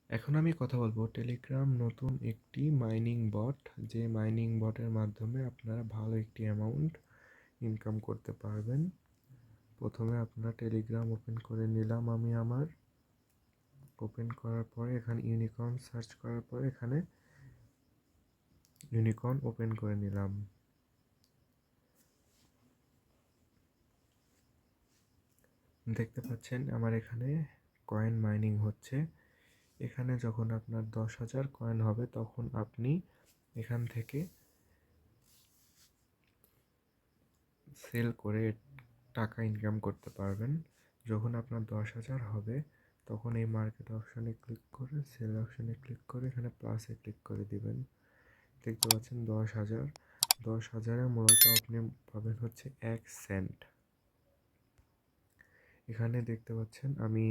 এখন আমি কথা বলবো টেলিগ্রাম নতুন একটি মাইনিং বট, যে মাইনিং বটের মাধ্যমে আপনারা ভালো একটি অ্যামাউন্ট ইনকাম করতে পারবেন। প্রথমে আপনার টেলিগ্রাম ওপেন করে নিলাম আমি ওপেন করার পরে এখানে ইউনিকর্ন সার্চ করার পরে এখানে ইউনিকর্ন ওপেন করে নিলাম। দেখতে পাচ্ছেন আমার এখানে কয়েন মাইনিং হচ্ছে। এখানে যখন আপনার 10,000 কয়েন হবে তখন আপনি এখান থেকে সেল করে টাকা ইনকাম করতে পারবেন। যখন আপনার 10,000 হবে তখন এই মার্কেট অপশনে ক্লিক করে সেল অপশনে ক্লিক করে এখানে প্লাসে ক্লিক করে দিবেন। দেখতে পাচ্ছেন 10,000 মূলত আপনি পাবেন হচ্ছে 1 সেন্ট। এখানে দেখতে পাচ্ছেন আমি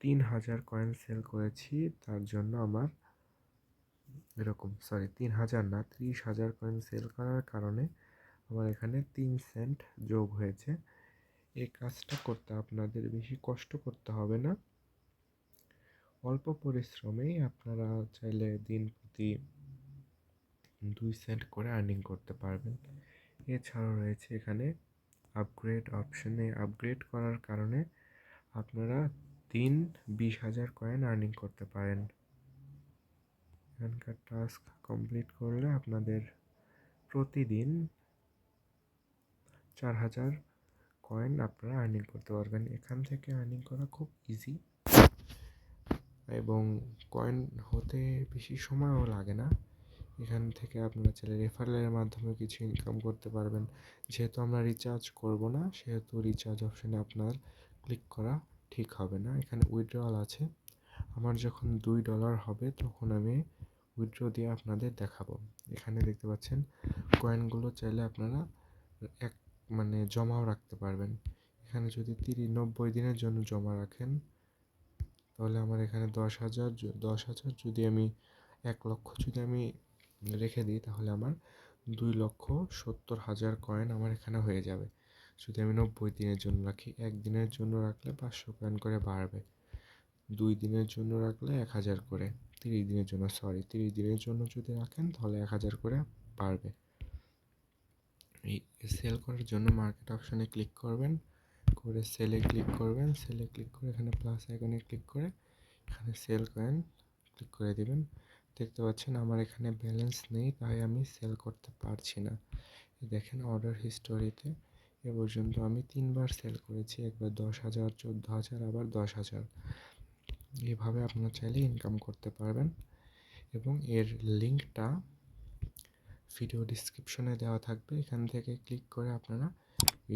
3,000 কয়েন সেল করেছি, তার জন্য আমার এরকম 3,000 না 30,000 কয়েন সেল করার কারণে আমার এখানে 3 সেন্ট যোগ হয়েছে। এই কাজটা করতে আপনাদের বেশি কষ্ট করতে হবে না, অল্প পরিশ্রমেই আপনারা চাইলে দিন প্রতি 2 সেন্ট করে আর্নিং করতে পারবেন। এছাড়াও রয়েছে এখানে আপগ্রেড অপশনে আপগ্রেড করার কারণে আপনারা দিন 20,000 কয়েন আর্নিং করতে পারেন। এখানকার টাস্ক কমপ্লিট করলে আপনাদের প্রতিদিন 4,000 কয়েন আপনারা আর্নিং করতে পারবেন। এখান থেকে আর্নিং করা খুব ইজি এবং কয়েন হতে বেশি সময়ও লাগে না। এখান থেকে আপনারা চাইলে রেফারেলের মাধ্যমে কিছু ইনকাম করতে পারবেন। যেহেতু আমরা রিচার্জ করব না সেহেতু রিচার্জ অপশানে আপনার ক্লিক করা ঠিক হবে না। এখানে উইথড্রয়াল আছে, আমার যখন $2 হবে তখন আমি উইথড্র দিয়ে আপনাদের দেখাবো। এখানে দেখতে পাচ্ছেন কয়েনগুলো চাইলে আপনারা এক জমাও রাখতে পারবেন। এখানে যদি 90 দিনের জন্য জমা রাখেন তাহলে আমার এখানে 10,000 যদি আমি 1 লক্ষ যদি আমি রেখে দিই তাহলে আমার 2,70,000 কয়েন আমার এখানে হয়ে যাবে। যদি আমি 90 দিনের জন্য রাখি, 1 দিনের জন্য রাখলে 500 কয়েন করে বাড়বে, 2 দিনের জন্য রাখলে 1,000 করে, 30 দিনের জন্য যদি রাখেন তাহলে 1,000 করে বাড়বে। এই সেল করার জন্য মার্কেট অপশনে ক্লিক করবেন, করে সেলে ক্লিক করবেন, সেলে ক্লিক করে এখানে প্লাস আইকনে ক্লিক করে এখানে সেল কয়েন ক্লিক করে দিবেন। দেখতে পাচ্ছেন আমার এখানে ব্যালেন্স নেই তাই আমি সেল করতে পারছি না। দেখেন অর্ডার হিস্টোরিতে এ পর্যন্ত আমি 3বার সেল করেছি, একবার 10,000, 14,000, আবার 10,000। এইভাবে আপনারা চাইলে ইনকাম করতে পারবেন এবং এর লিঙ্কটা ভিডিও ডিসক্রিপশনে দেওয়া থাকবে। এখান থেকে ক্লিক করে আপনারা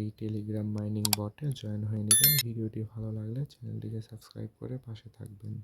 এই টেলিগ্রাম মাইনিং বটে জয়েন হয়ে নেবেন। ভিডিওটি ভালো লাগলে চ্যানেলটিকে সাবস্ক্রাইব করে পাশে থাকবেন।